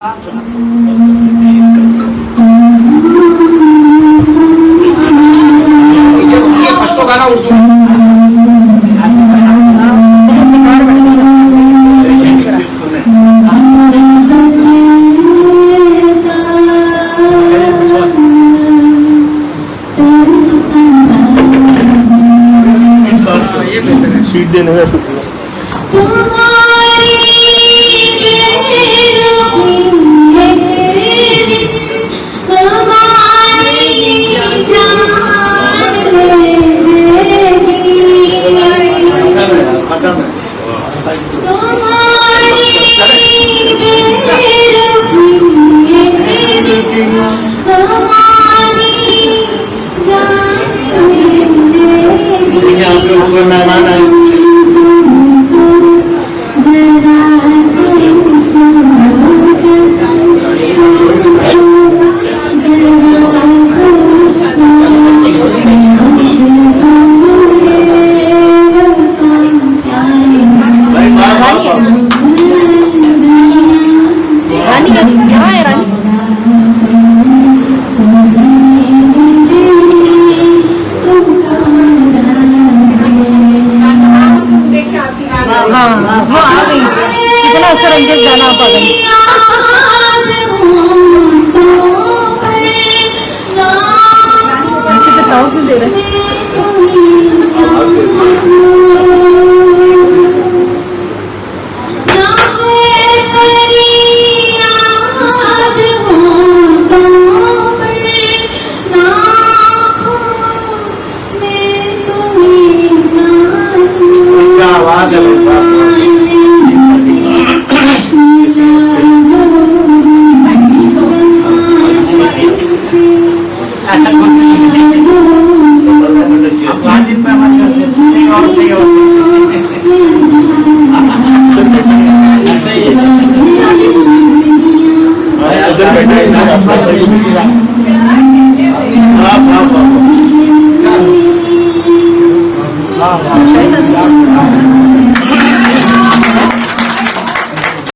ये पश्तो गाना उर्दू स्वीट देने का शुक्रिया। मेहमान आए रानी का यहाँ है रानी। हाँ वो आ गई, कितना असर अंदाज गाना आप आ गई। नीचे तो ताऊ क्यों दे रहे आवाज है ऐसा कुछ वाजिब पे मत करते नहीं और सही ऐसे ही उधर बैठा है।